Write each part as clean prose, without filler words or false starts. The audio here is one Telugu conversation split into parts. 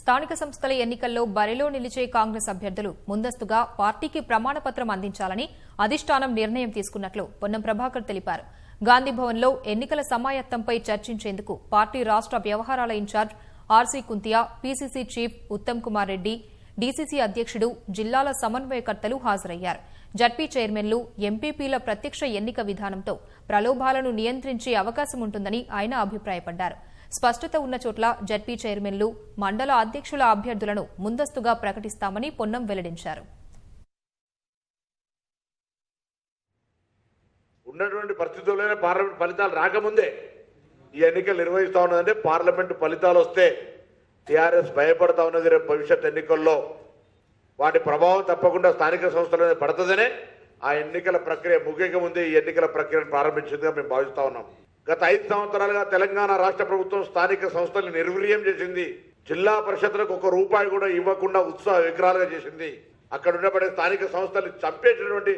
స్థానిక సంస్థల ఎన్నికల్లో బరిలో నిలిచే కాంగ్రెస్ అభ్యర్థులు ముందస్తుగా పార్టీకి ప్రమాణపత్రం అందించాలని అధిష్టానం నిర్ణయం తీసుకున్నట్లు పొన్నం ప్రభాకర్ తెలిపారు. గాంధీభవన్లో ఎన్నికల సమాయత్తంపై చర్చించేందుకు పార్టీ రాష్ట్ర వ్యవహారాల incharge RC Kuntia, PCC chief Uttam Kumar Reddy, DCC అధ్యక్షుడు, జిల్లాల సమన్వయకర్తలు హాజరయ్యారు. జడ్పీ చైర్మన్లు, ఎంపీపీల ప్రత్యక్ష ఎన్నిక విధానంతో ప్రలోభాలను నియంత్రించే అవకాశం ఉంటుందని ఆయన అభిప్రాయపడ్డారు. స్పష్టత ఉన్న చోట్ల జడ్పీ చైర్మన్లు, మండల అధ్యక్షుల అభ్యర్థులను ముందస్తుగా ప్రకటిస్తామని పొన్నం వెల్లడించారు. ఉన్నటువంటి పరిస్థితుల్లోనే పార్లమెంట్ ఫలితాలు రాకముందే ఈ ఎన్నికలు నిర్వహిస్తా ఉన్నదంటే పార్లమెంటు ఫలితాలు వస్తే టీఆర్ఎస్ భయపడతా ఉన్నది. రేపు భవిష్యత్ ఎన్నికల్లో వాటి ప్రభావం తప్పకుండా స్థానిక సంస్థల మీద పడుతుందనే ఆ ఎన్నికల ప్రక్రియ ముగియక ముందే ఈ ఎన్నికల ప్రక్రియను ప్రారంభించిందిగా మేము భావిస్తా ఉన్నాం. గత 5 సంవత్సరాలుగా తెలంగాణ రాష్ట్ర ప్రభుత్వం స్థానిక సంస్థలను నిర్వీర్యం చేసింది. జిల్లా పరిషత్లకు ₹1 కూడా ఇవ్వకుండా ఉత్సాహ విగ్రహాలుగా చేసింది. అక్కడ ఉండబడే స్థానిక సంస్థలు చంపేసినటువంటి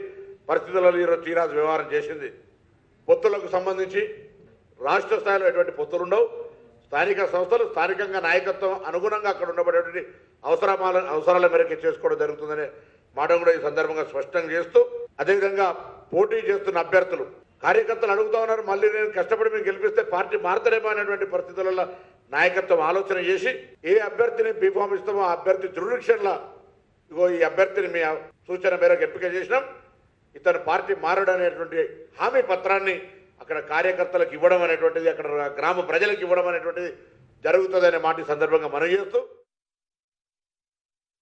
పరిస్థితులలో ఈరోజు టీఆర్ఎస్ వ్యవహారం చేసింది. పొత్తులకు సంబంధించి రాష్ట్ర స్థాయిలో ఎటువంటి పొత్తులు ఉండవు. స్థానిక సంస్థలు స్థానికంగా నాయకత్వం అనుగుణంగా అక్కడ ఉండబడేటువంటి అవసరాల మేరకు చేసుకోవడం జరుగుతుందనే మాట కూడా ఈ సందర్భంగా స్పష్టం చేస్తూ, అదేవిధంగా పోటీ చేస్తున్న అభ్యర్థులు కార్యకర్తలు అడుగుతా ఉన్నారు, మళ్ళీ నేను కష్టపడి మేము గెలిపిస్తే పార్టీ మారుతలేమో అనేటువంటి పరిస్థితులలో నాయకత్వం ఆలోచన చేసి ఏ అభ్యర్థిని బీఫామ్ ఇస్తామో ఆ అభ్యర్థి జ్యురిడిక్షన్లో ఇగో ఈ అభ్యర్థిని మీ సూచన మేరకు ఎంపిక చేసినాం, ఇతను పార్టీ మారడం అనేటువంటి హామీ పత్రాన్ని అక్కడ కార్యకర్తలకు ఇవ్వడం అనేటువంటిది, అక్కడ గ్రామ ప్రజలకు ఇవ్వడం అనేటువంటిది జరుగుతుందనే మాట ఈ సందర్భంగా మనవి చేస్తూ